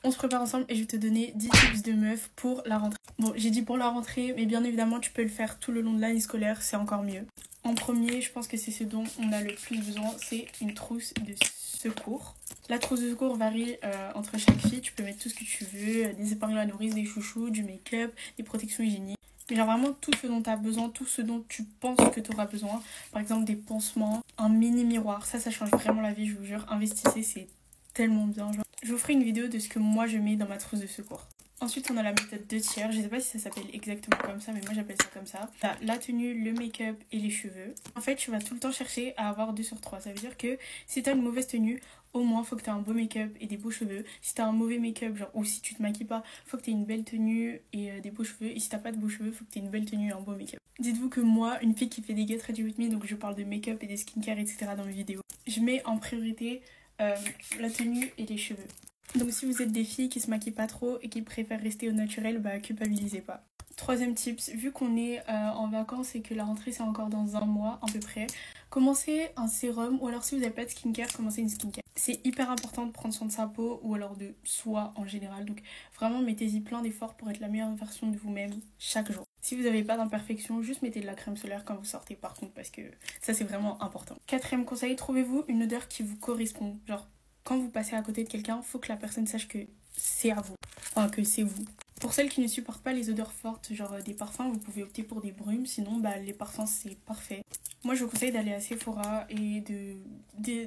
On se prépare ensemble et je vais te donner 10 tips de meuf pour la rentrée. Bon, j'ai dit pour la rentrée, mais bien évidemment tu peux le faire tout le long de l'année scolaire, c'est encore mieux. En premier, je pense que c'est ce dont on a le plus besoin, c'est une trousse de secours. La trousse de secours varie entre chaque fille, tu peux mettre tout ce que tu veux, des épingles à nourrice, des chouchous, du make-up, des protections hygiéniques. Mais genre vraiment tout ce dont tu as besoin, tout ce dont tu penses que tu auras besoin. Par exemple des pansements, un mini miroir, ça change vraiment la vie, je vous jure. Investissez, c'est tellement bien. Genre. Je vous ferai une vidéo de ce que moi je mets dans ma trousse de secours. Ensuite, on a la méthode 2 tiers. Je sais pas si ça s'appelle exactement comme ça, mais moi j'appelle ça comme ça. T'as la tenue, le make-up et les cheveux. En fait, tu vas tout le temps chercher à avoir 2 sur 3. Ça veut dire que si t'as une mauvaise tenue, au moins faut que t'aies un beau make-up et des beaux cheveux. Si t'as un mauvais make-up, genre, ou si tu te maquilles pas, faut que t'aies une belle tenue et des beaux cheveux. Et si t'as pas de beaux cheveux, faut que t'aies une belle tenue et un beau make-up. Dites-vous que moi, une fille qui fait des Get Ready With Me, donc je parle de make-up et des skincare, etc. dans mes vidéos, je mets en priorité la tenue et les cheveux. Donc si vous êtes des filles qui se maquillent pas trop et qui préfèrent rester au naturel, bah culpabilisez pas. Troisième tips, vu qu'on est en vacances et que la rentrée c'est encore dans un mois à peu près, commencez un sérum ou alors si vous n'avez pas de skincare, commencez une skincare. C'est hyper important de prendre soin de sa peau ou alors de soi en général, donc vraiment mettez-y plein d'efforts pour être la meilleure version de vous-même chaque jour. Si vous n'avez pas d'imperfection, juste mettez de la crème solaire quand vous sortez par contre parce que ça c'est vraiment important. Quatrième conseil, trouvez-vous une odeur qui vous correspond, genre quand vous passez à côté de quelqu'un, faut que la personne sache que c'est à vous, enfin que c'est vous. Pour celles qui ne supportent pas les odeurs fortes, genre des parfums, vous pouvez opter pour des brumes, sinon bah les parfums c'est parfait. Moi je vous conseille d'aller à Sephora et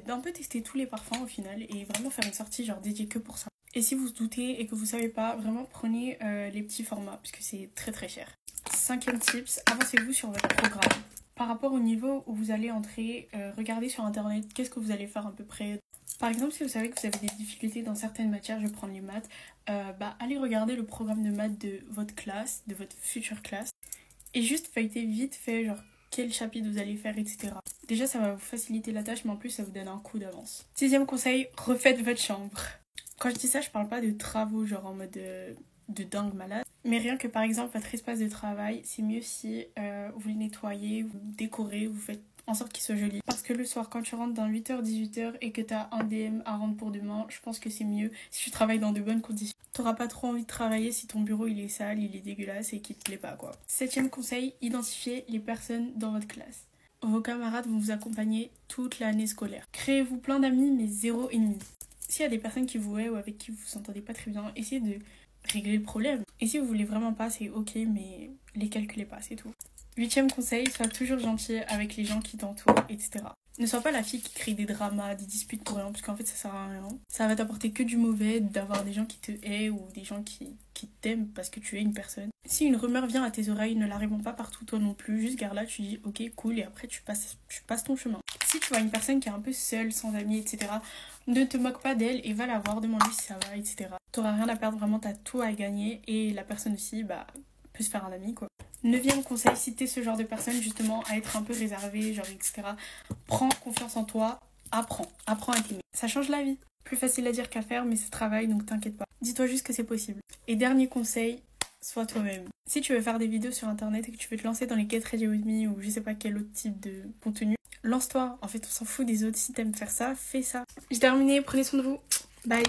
d'un peu tester tous les parfums au final et vraiment faire une sortie genre dédiée que pour ça. Et si vous doutez et que vous savez pas, vraiment prenez les petits formats parce que c'est très très cher. Cinquième tips, avancez-vous sur votre programme. Par rapport au niveau où vous allez entrer, regardez sur internet qu'est-ce que vous allez faire à peu près. Par exemple, si vous savez que vous avez des difficultés dans certaines matières, je vais prendre les maths, allez regarder le programme de maths de votre classe, de votre future classe, et juste feuilleter vite fait, genre quel chapitre vous allez faire, etc. Déjà, ça va vous faciliter la tâche, mais en plus, ça vous donne un coup d'avance. Sixième conseil, refaites votre chambre. Quand je dis ça, je parle pas de travaux, genre en mode de dingue malade, mais rien que par exemple, votre espace de travail, c'est mieux si vous le nettoyez, vous décorez, vous faites en sorte qu'il soit joli. Parce que le soir, quand tu rentres dans 8h-18h et que t'as un DM à rendre pour demain, je pense que c'est mieux si tu travailles dans de bonnes conditions. T'auras pas trop envie de travailler si ton bureau il est sale, il est dégueulasse et qu'il te plaît pas quoi. Septième conseil, identifiez les personnes dans votre classe. Vos camarades vont vous accompagner toute l'année scolaire. Créez-vous plein d'amis mais zéro ennemi. S'il y a des personnes qui vous aiment ou avec qui vous vous entendez pas très bien, essayez de régler le problème. Et si vous voulez vraiment pas, c'est ok, mais les calculez pas, c'est tout. Huitième conseil, sois toujours gentil avec les gens qui t'entourent, etc. Ne sois pas la fille qui crée des dramas, des disputes pour rien, parce qu'en fait ça sert à rien. Ça va t'apporter que du mauvais d'avoir des gens qui te haient ou des gens qui t'aiment parce que tu es une personne. Si une rumeur vient à tes oreilles, ne la réponds pas partout toi non plus, juste garde là, tu dis ok cool et après tu passes ton chemin. Si tu vois une personne qui est un peu seule, sans amis, etc., ne te moque pas d'elle et va la voir, demande-lui si ça va, etc. T'auras rien à perdre, vraiment t'as tout à gagner et la personne aussi, peut se faire un ami quoi. Neuvième conseil, si t'es ce genre de personne justement à être un peu réservée, genre etc. Prends confiance en toi, apprends à t'aimer. Ça change la vie. Plus facile à dire qu'à faire, mais c'est travail donc t'inquiète pas. Dis-toi juste que c'est possible. Et dernier conseil, sois toi-même. Si tu veux faire des vidéos sur internet et que tu veux te lancer dans les Get Ready With Me ou je sais pas quel autre type de contenu, lance-toi. En fait, on s'en fout des autres. Si t'aimes faire ça, fais ça. J'ai terminé, prenez soin de vous. Bye.